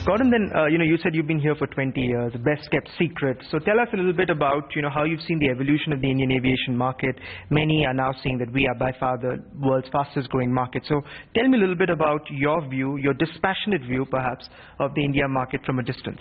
Gordon, then, you said you've been here for 20 years, best kept secret. So tell us a little bit about, how you've seen the evolution of the Indian aviation market. Many are now saying that we are by far the world's fastest growing market. So tell me a little bit about your view, your dispassionate view, perhaps, of the India market from a distance.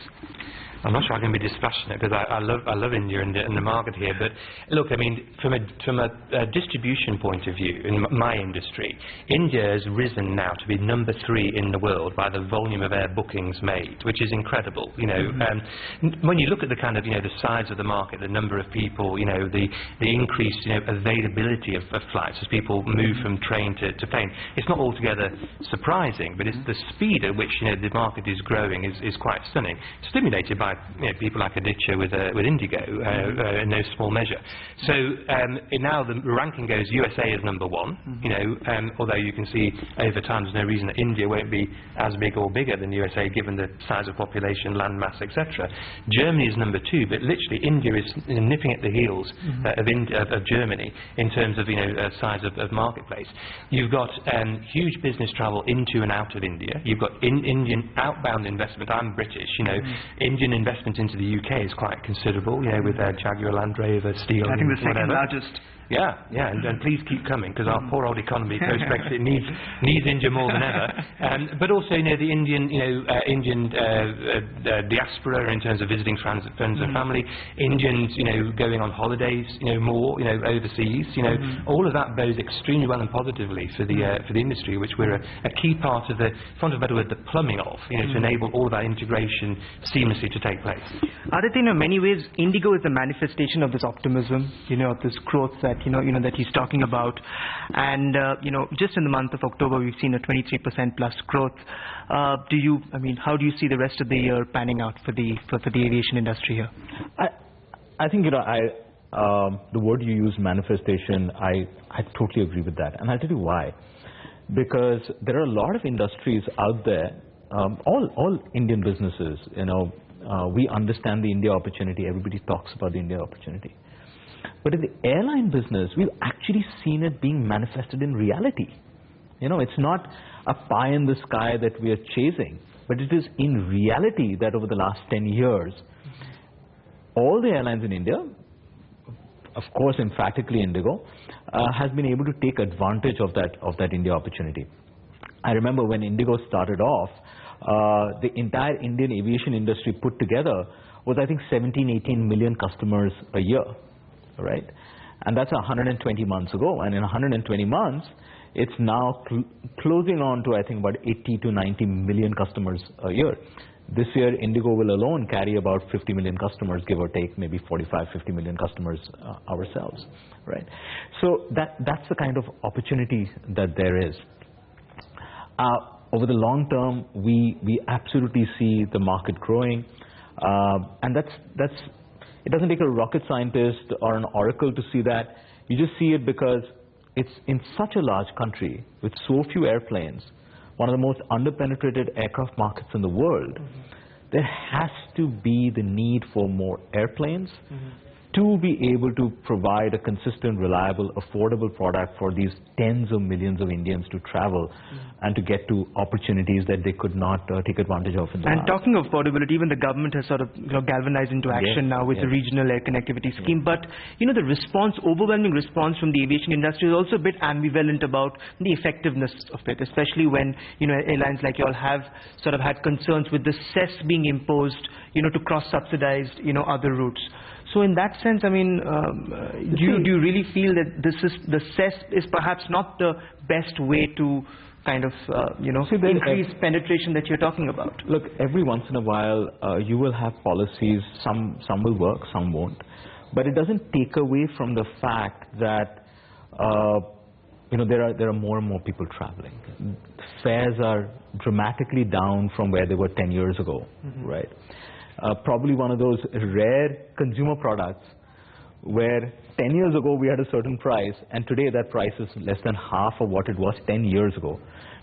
I'm not sure I can be dispassionate because I love India and the market here. But look, I mean, from a distribution point of view, in my industry, India has risen now to be number 3 in the world by the volume of air bookings made, which is incredible. When you look at the kind of the size of the market, the number of people, the increased availability of flights as people move from train to plane, it's not altogether surprising. But it's the speed at which the market is growing is quite stunning, stimulated by people like Aditya with IndiGo in no small measure. So now the ranking goes USA is number 1. Although you can see over time there's no reason that India won't be as big or bigger than USA given the size of population, land mass, etc. Germany is number 2, but literally India is nipping at the heels of Germany in terms of size of marketplace. You've got huge business travel into and out of India. You've got Indian outbound investment. I'm British. Indian investment into the UK is quite considerable, with Jaguar Land Rover, Steel. I think the second largest. Yeah, and please keep coming because our poor old economy post-Brexit needs India more than ever. But also, the Indian diaspora in terms of visiting friends and family, Indians, going on holidays, more, overseas. All of that bodes extremely well and positively for the industry, which we're a key part of the, for want of a better word, the plumbing of, to enable all of that integration seamlessly to take place. Aditya, in many ways, IndiGo is a manifestation of this optimism, of this growth that that he's talking about, and just in the month of October we've seen a 23% plus growth. How do you see the rest of the year panning out for the aviation industry here? I think the word you use, manifestation, I totally agree with that, and I'll tell you why. Because there are a lot of industries out there, all Indian businesses. We understand the India opportunity. Everybody talks about the India opportunity. But in the airline business, we've actually seen it being manifested in reality. It's not a pie in the sky that we are chasing, but it is in reality that over the last 10 years, all the airlines in India, of course emphatically IndiGo, has been able to take advantage of that India opportunity. I remember when IndiGo started off, the entire Indian aviation industry put together was, I think, 17-18 million customers a year. Right, and that's 120 months ago, and in 120 months it's now closing on to, I think, about 80 to 90 million customers a year. This year IndiGo will alone carry about 50 million customers, give or take, maybe 45-50 million customers ourselves, right? So that's the kind of opportunity that there is. Over the long term, we absolutely see the market growing, and that's it doesn't take a rocket scientist or an oracle to see that. You just see it because it's in such a large country with so few airplanes, one of the most underpenetrated aircraft markets in the world. There has to be the need for more airplanes to be able to provide a consistent, reliable, affordable product for these tens of millions of Indians to travel and to get to opportunities that they could not take advantage of in the past. Talking of affordability, even the government has sort of galvanized into action now with the regional air connectivity scheme. But the overwhelming response from the aviation industry is also a bit ambivalent about the effectiveness of it, especially when airlines like you all have sort of had concerns with the cess being imposed, to cross-subsidize other routes. So in that sense, I mean, do you really feel that the cess is perhaps not the best way to kind of, increase penetration that you're talking about? Look, every once in a while, you will have policies, some will work, some won't. But it doesn't take away from the fact that, there are more and more people traveling. Fares are dramatically down from where they were 10 years ago, right? Probably one of those rare consumer products where 10 years ago we had a certain price and today that price is less than half of what it was 10 years ago,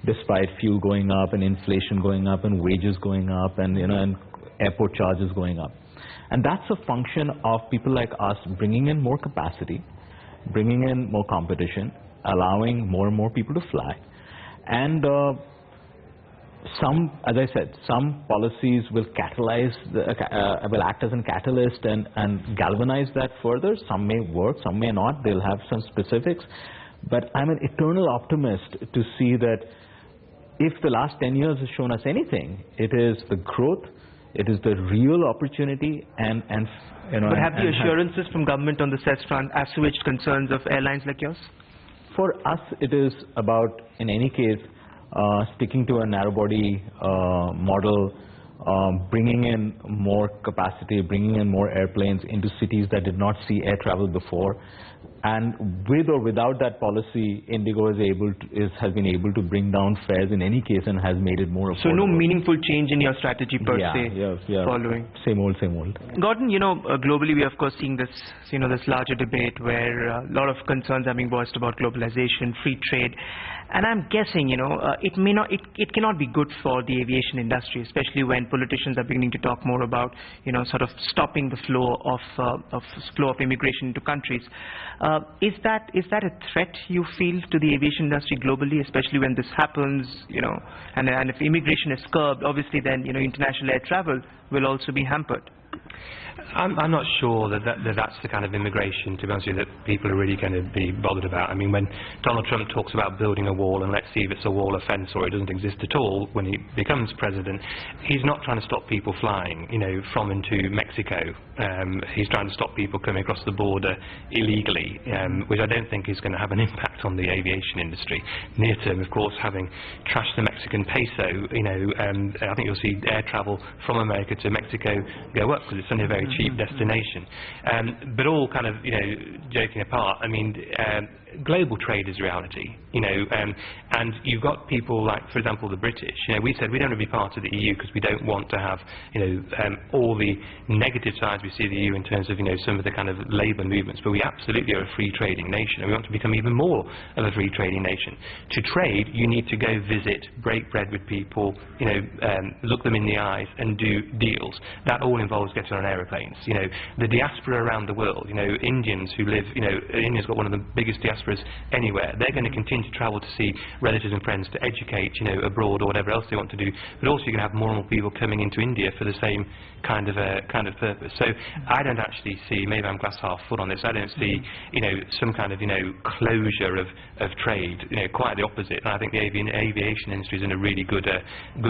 despite fuel going up and inflation going up and wages going up and and airport charges going up. And that's a function of people like us bringing in more capacity, bringing in more competition, allowing more and more people to fly, and some, as I said, some policies will catalyze, will act as a catalyst and galvanize that further. Some may work, some may not. They'll have some specifics. But I'm an eternal optimist to see that if the last 10 years has shown us anything, it is the growth, it is the real opportunity, and you know. But have the assurances from government on the CES front assuaged concerns of airlines like yours? For us, it is about, in any case, sticking to a narrow-body model, bringing in more capacity, bringing in more airplanes into cities that did not see air travel before. And with or without that policy, IndiGo has been able to bring down fares in any case and has made it more affordable. So no meaningful change in your strategy per se following? Same old, same old. Gordon, you know, globally we are of course seeing this, you know, this larger debate where a lot of concerns are being voiced about globalization, free trade. And I'm guessing, you know, it cannot be good for the aviation industry, especially when politicians are beginning to talk more about, you know, sort of stopping the flow of immigration into countries. Is that a threat you feel to the aviation industry globally, especially when this happens, you know, and if immigration is curbed, obviously then, you know, international air travel will also be hampered? I'm not sure that's the kind of immigration, to be honest with you, that people are really going to be bothered about. I mean, when Donald Trump talks about building a wall, and let's see if it's a wall, a fence, or it doesn't exist at all when he becomes president, he's not trying to stop people flying, you know, from and to Mexico. He's trying to stop people coming across the border illegally, which I don't think is going to have an impact on the aviation industry. Near term, of course, having trashed the Mexican peso, you know, I think you'll see air travel from America to Mexico go up because it's only a very cheap destination. But all kind of, you know, joking apart, I mean, global trade is reality, you know, and you've got people like, for example, the British. You know, we said we don't want to be part of the EU because we don't want to have, you know, all the negative sides we see of the EU in terms of, you know, some of the kind of labour movements, but we absolutely are a free trading nation, and we want to become even more of a free trading nation. To trade, you need to go visit, break bread with people, you know, look them in the eyes and do deals. That all involves getting on aeroplanes. You know, the diaspora around the world, you know, Indians who live, you know, India's got one of the biggest diasporas anywhere. They're going to continue to travel to see relatives and friends, to educate, you know, abroad or whatever else they want to do. But also you're going to have more and more people coming into India for the same kind of purpose. So I don't actually see, maybe I'm glass half full on this, I don't see, you know, some kind of, you know, closure of trade. You know, quite the opposite. And I think the aviation industry is in a really good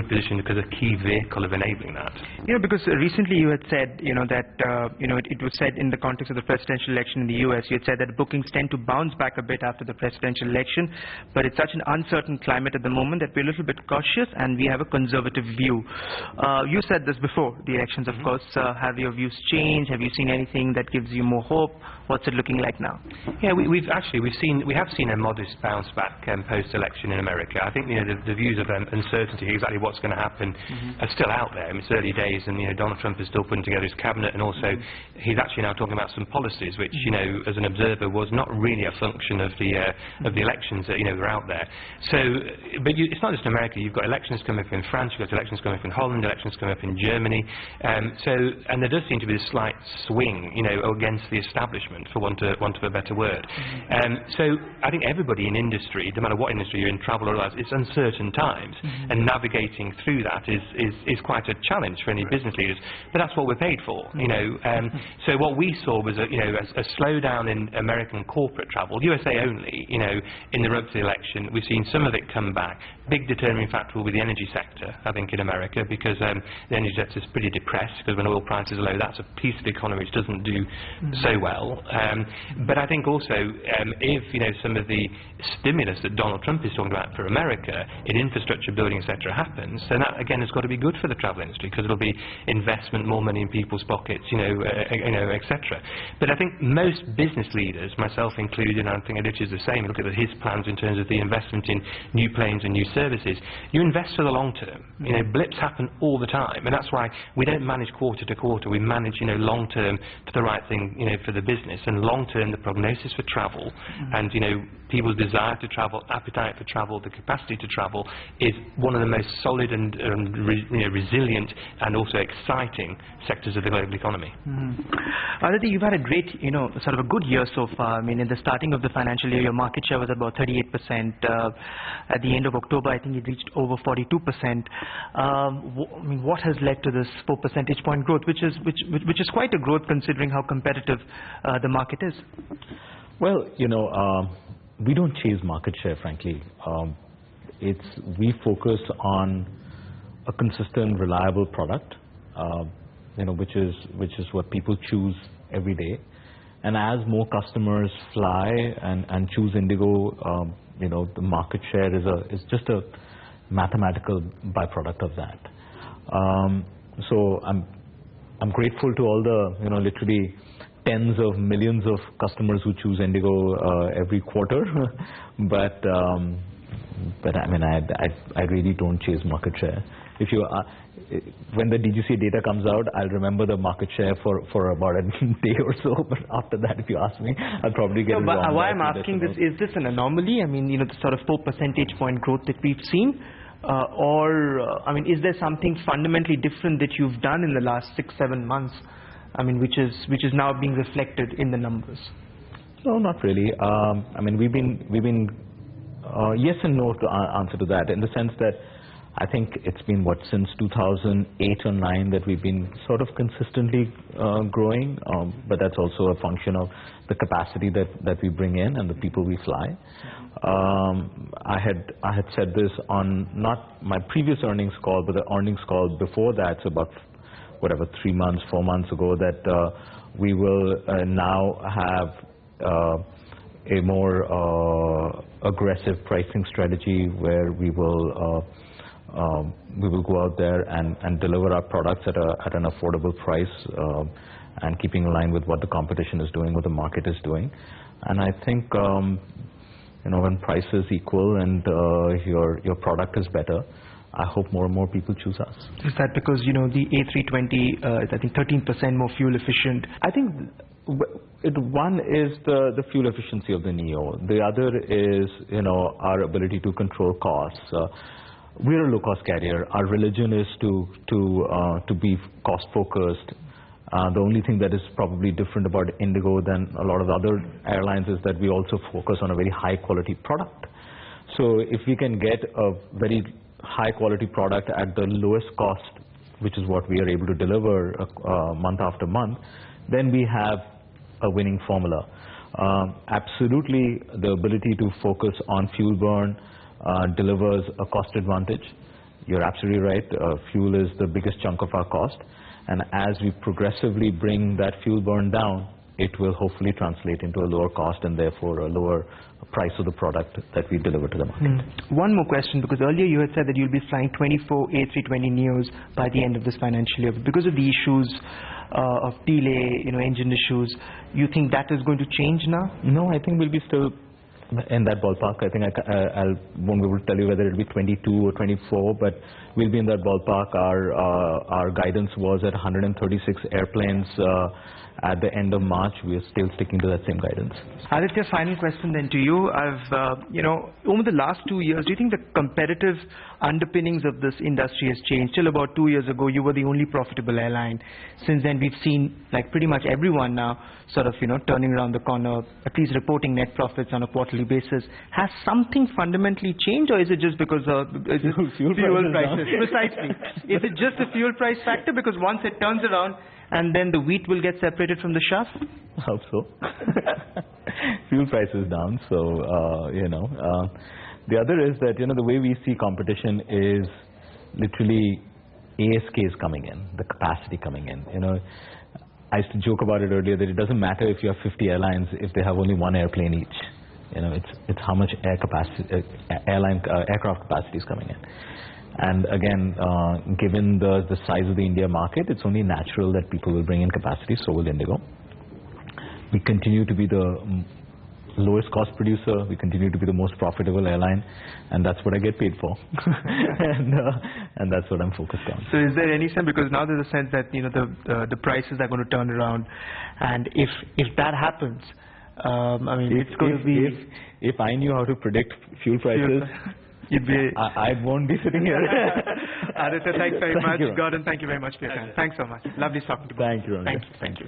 position because a key vehicle of enabling that. You know, because recently you had said, you know, that you know, it was said in the context of the presidential election in the US, you had said that bookings tend to bounce back a bit after the presidential election, but it's such an uncertain climate at the moment that we're a little bit cautious and we have a conservative view. You said this before the elections, of course. Have your views changed? Have you seen anything that gives you more hope? What's it looking like now? Yeah, we have seen a modest bounce back post-election in America. I think, you know, the views of uncertainty, exactly what's going to happen, are still out there. I mean, it's early days, and, you know, Donald Trump is still putting together his cabinet, and also he's actually now talking about some policies which, you know, as an observer, was not really a function of the elections that, you know, were out there. So, but it's not just America. You've got elections coming up in France, you've got elections coming up in Holland, elections coming up in Germany. And there does seem to be a slight swing, you know, against the establishment, for want of a better word. So I think everybody in industry, no matter what industry you're in, travel or otherwise, it's uncertain times, and navigating through that is quite a challenge for any business leaders. But that's what we're paid for, you know. So what we saw was a slowdown in American corporate travel, USA only, you know, in the run up to the election. We've seen some of it come back. Big determining factor will be the energy sector, I think, in America, because the energy sector is pretty depressed, because when oil prices are low, that's a piece of the economy which doesn't do so well. But I think also, if, you know, some of the stimulus that Donald Trump is talking about for America in infrastructure building, etc., happens, then that again has got to be good for the travel industry, because it'll be investment, more money in people's pockets, you know, etc. But I think most business leaders, myself included, and I think Aditya is the same, look at his plans in terms of the investment in new planes and new services. You invest for the long term. You know, blips happen all the time, and that's why we don't manage quarter to quarter. We manage, you know, long term for the right thing, you know, for the business, and long term the prognosis for travel and, you know, people's desire to travel, appetite for travel, the capacity to travel is one of the most solid and you know, resilient and also exciting sectors of the global economy. Aditya, you've had a great, you know, sort of a good year so far. I mean, in the starting of the financial year, your market share was about 38%. 48%. At the end of October, I think it reached over 42%. I mean, what has led to this 4 percentage point growth, which is quite a growth considering how competitive the market is? Well, we don't chase market share, frankly. We focus on a consistent, reliable product, which is what people choose every day. And as more customers fly and choose IndiGo, the market share is just a mathematical byproduct of that. So I'm grateful to all the literally tens of millions of customers who choose IndiGo every quarter, but I mean I really don't chase market share. If you when the DGCA data comes out, I'll remember the market share for about a day or so. But after that, if you ask me, I'll probably get it wrong. Why I'm asking this, is this an anomaly? I mean, the sort of 4 percentage point growth that we've seen, I mean, is there something fundamentally different that you've done in the last 6-7 months? I mean, which is now being reflected in the numbers? No, not really. I mean, we've been yes and no to answer to that, in the sense that I think it's been, since 2008 or 9 that we've been sort of consistently growing, but that's also a function of the capacity that we bring in and the people we fly. I had said this on not my previous earnings call, but the earnings call before that, so about 3 months, 4 months ago, that we will now have a more aggressive pricing strategy where we will go out there and deliver our products at an affordable price, and keeping in line with what the competition is doing, what the market is doing. And I think when price is equal and your product is better, I hope more and more people choose us. Is that because the A320 is, I think, 13% more fuel efficient? I think one is the fuel efficiency of the NEO. The other is our ability to control costs. We're a low-cost carrier. Our religion is to be cost-focused. The only thing that is probably different about IndiGo than a lot of other airlines is that we also focus on a very high-quality product. So if we can get a very high-quality product at the lowest cost, which is what we are able to deliver month after month, then we have a winning formula. Absolutely, the ability to focus on fuel burn delivers a cost advantage. You're absolutely right. Fuel is the biggest chunk of our cost, and as we progressively bring that fuel burn down, it will hopefully translate into a lower cost and therefore a lower price of the product that we deliver to the market. One more question, because earlier you had said that you'll be flying 24 A320neos by the end of this financial year. Because of the issues of delay, engine issues, you think that is going to change now? No, I think we'll be still in that ballpark. I think I won't be able to tell you whether it'll be 22 or 24, but we'll be in that ballpark. Our guidance was at 136 airplanes at the end of March. We are still sticking to that same guidance. Aditya, final question then to you. Over the last 2 years, do you think the competitive underpinnings of this industry has changed? Till about 2 years ago, you were the only profitable airline. Since then, we've seen pretty much everyone now sort of turning around the corner, at least reporting net profits on a quarterly basis. Has something fundamentally changed, or is it just because of fuel prices? Precisely. Is it just the fuel price factor? Because once it turns around, and then the wheat will get separated from the chaff? I hope so. Fuel price is down, so the other is that the way we see competition is literally ASK is coming in, the capacity coming in. I used to joke about it earlier that it doesn't matter if you have 50 airlines if they have only one airplane each. It's how much aircraft capacity is coming in. And again, given the size of the India market, it's only natural that people will bring in capacity, so will IndiGo. We continue to be the lowest cost producer, we continue to be the most profitable airline, and that's what I get paid for. and that's what I'm focused on. So is there any sense, because now there's a sense that the prices are going to turn around, and if that happens, I mean, it's going to be... If I knew how to predict fuel prices... I won't be sitting here. Aditya, thanks very much. Gordon, thank you very much for your time. Thanks so much. Lovely talking to you. Thank you, Ronojoy. Thank you.